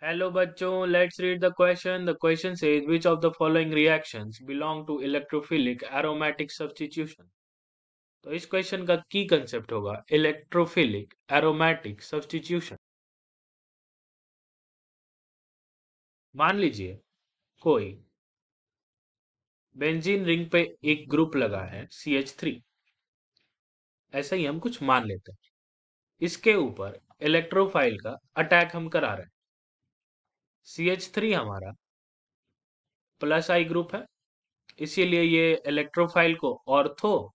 Hello बच्चों, let's read the question. The question says which of the following reactions belong to electrophilic aromatic substitution? तो इस question का की concept होगा electrophilic aromatic substitution. मान लीजिए कोई बेंजीन रिंग पे एक ग्रुप लगा है CH3, ऐसा ही हम कुछ मान लेते हैं। इसके ऊपर इलेक्ट्रोफाइल का अटैक हम करा रहे हैं। CH3 हमारा प्लस आई ग्रुप है, इसीलिए ये इलेक्ट्रोफाइल को ऑर्थो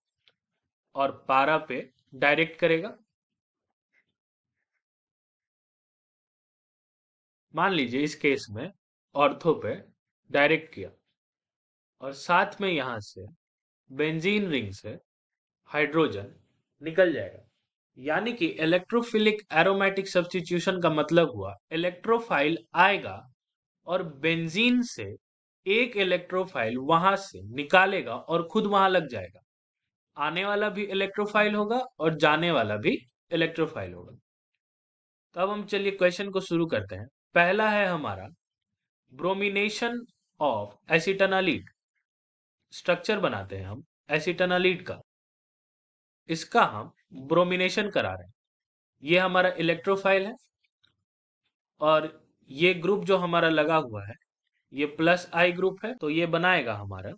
और पारा पे डायरेक्ट करेगा। मान लीजिए इस केस में ऑर्थो पे डायरेक्ट किया और साथ में यहां से बेंजीन रिंग से हाइड्रोजन निकल जाएगा। यानी कि इलेक्ट्रोफिलिक एरोमेटिक सब्स्टिट्यूशन का मतलब हुआ इलेक्ट्रोफाइल आएगा और बेंजीन से एक इलेक्ट्रोफाइल वहां से निकालेगा और खुद वहां लग जाएगा। आने वाला भी इलेक्ट्रोफाइल होगा और जाने वाला भी इलेक्ट्रोफाइल होगा। तो अब हम चलिए क्वेश्चन को शुरू करते हैं। पहला है हमारा ब्रोमिनेशन ऑफ एसिटानालीड। स्ट्रक्चर बनाते हैं हम एसिटानालीड का, इसका हम ब्रोमिनेशन करा रहे हैं। ये हमारा इलेक्ट्रोफाइल है और ये ग्रुप जो हमारा लगा हुआ है ये प्लस आई ग्रुप है, तो ये बनाएगा हमारा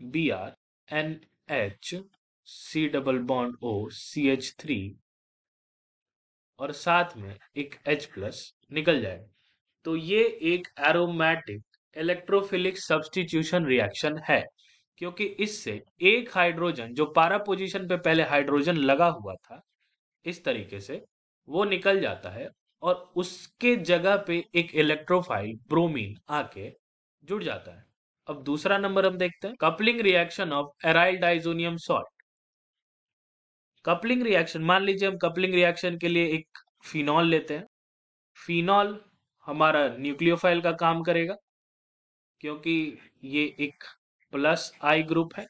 BrNH C double bond O CH3 और साथ में एक H प्लस निकल जाएगा। तो ये एक एरोमेटिक इलेक्ट्रोफिलिक सब्स्टिट्यूशन रिएक्शन है, क्योंकि इससे एक हाइड्रोजन जो पारा पोजीशन पे पहले हाइड्रोजन लगा हुआ था इस तरीके से वो निकल जाता है और उसके जगह पे एक इलेक्ट्रोफाइल ब्रोमीन आके जुड़ जाता है। अब दूसरा नंबर हम देखते हैं coupling reaction of aryl diazonium salt. Coupling reaction, मान लीजिए हम कपलिंग रिएक्शन के लिए एक फिनॉल लेते हैं। फिनॉल हमारा न्यूक्लियोफाइल का काम करेगा क्योंकि ये एक प्लस आई ग्रुप है,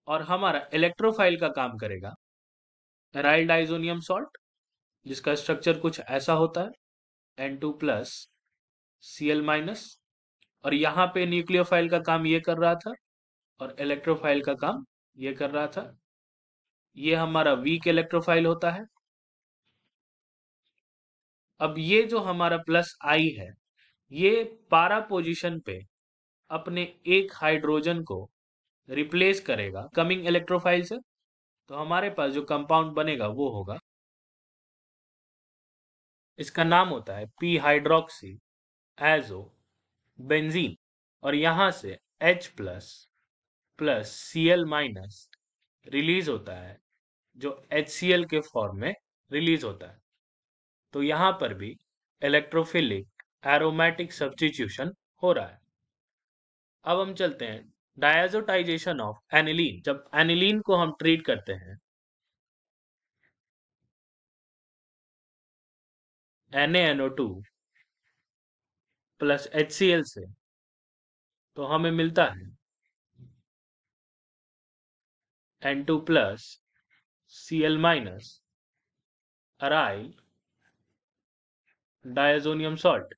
और हमारा इलेक्ट्रोफाइल का काम करेगा एराइल डाइजोनियम सॉल्ट, जिसका स्ट्रक्चर कुछ ऐसा होता है N2 प्लस Cl माइनस, और यहाँ पे न्यूक्लियोफाइल का काम ये कर रहा था और इलेक्ट्रोफाइल का काम ये कर रहा था। ये हमारा वीक इलेक्ट्रोफाइल होता है। अब ये जो हमारा प्लस आई है ये पारा पोजीशन पे अपने एक हाइड्रोजन को रिप्लेस करेगा कमिंग इलेक्ट्रोफाइल से। तो हमारे पास जो कंपाउंड बनेगा वो होगा, इसका नाम होता है पी हाइड्रोक्सी एजो बेंजीन, और यहां से H plus plus Cl minus release होता है जो HCl के फॉर्म में रिलीज होता है। तो यहां पर भी इलेक्ट्रोफिलिक एरोमेटिक सब्स्टिट्यूशन हो रहा है। अब हम चलते हैं डायजोटाइजेशन ऑफ एनिलीन। जब एनिलीन को हम ट्रीट करते हैं NaNO2 प्लस HCl से, तो हमें मिलता है N2 plus Cl minus aryl diazonium salt.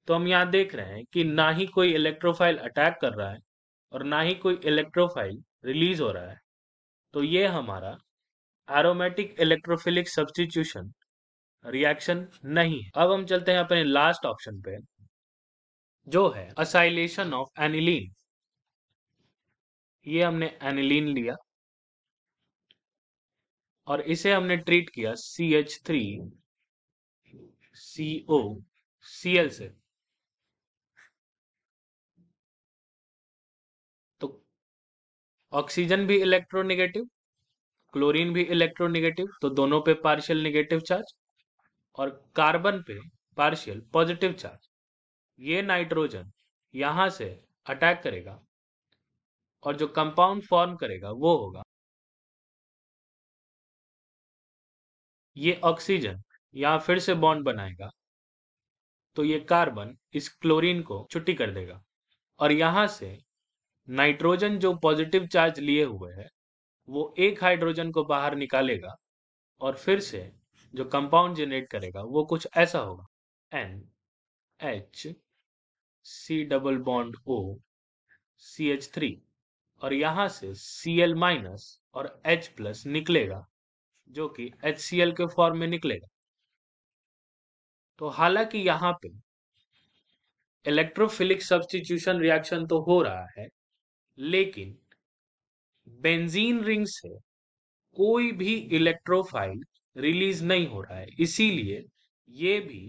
तो हम यहाँ देख रहे हैं कि ना ही कोई इलेक्ट्रोफाइल अटैक कर रहा है और ना ही कोई इलेक्ट्रोफाइल रिलीज हो रहा है। तो ये हमारा एरोमेटिक इलेक्ट्रोफिलिक सब्स्टिट्यूशन रिएक्शन नहीं है। अब हम चलते हैं अपने लास्ट ऑप्शन पे जो है असाइलेशन ऑफ एनिलीन। ये हमने एनिलीन लिया और इसे हमने ट्रीट किया CH3COCl से। तो ऑक्सीजन भी इलेक्ट्रोनेगेटिव, क्लोरीन भी इलेक्ट्रोनेगेटिव, तो दोनों पे पार्शियल नेगेटिव चार्ज, और कार्बन पे पार्शियल पॉजिटिव चार्ज। ये नाइट्रोजन यहां से अटैक करेगा और जो कंपाउंड फॉर्म करेगा वो होगा, ये ऑक्सीजन यहां फिर से बॉन्ड बनाएगा तो ये कार्बन इस क्लोरीन को छुट्टी कर देगा और यहां से नाइट्रोजन जो पॉजिटिव चार्ज लिए हुए है वो एक हाइड्रोजन को बाहर निकालेगा और फिर से जो कंपाउंड जनरेट करेगा वो कुछ ऐसा होगा, NH C bond O CH3, और यहां से Cl माइनस और H प्लस निकलेगा जो कि HCl के फॉर्म में निकलेगा। तो हालांकि यहाँ पे इलेक्ट्रोफिलिक सब्स्टिट्यूशन रिएक्शन तो हो रहा है, लेकिन बेंजीन रिंग से कोई भी इलेक्ट्रोफाइल रिलीज नहीं हो रहा है, इसीलिए ये भी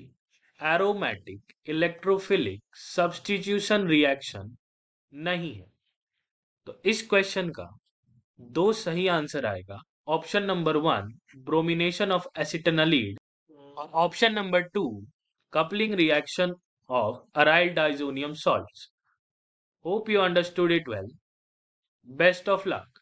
एरोमेटिक इलेक्ट्रोफिलिक सब्स्टिट्यूशन रिएक्शन नहीं है। तो इस क्वेश्चन का दो सही आंसर आएगा, ऑप्शन नंबर 1 ब्रोमिनेशन ऑफ एसिटोनालीड, और option number 2 coupling reaction of aryl diazonium salts. Hope you understood it well. Best of luck.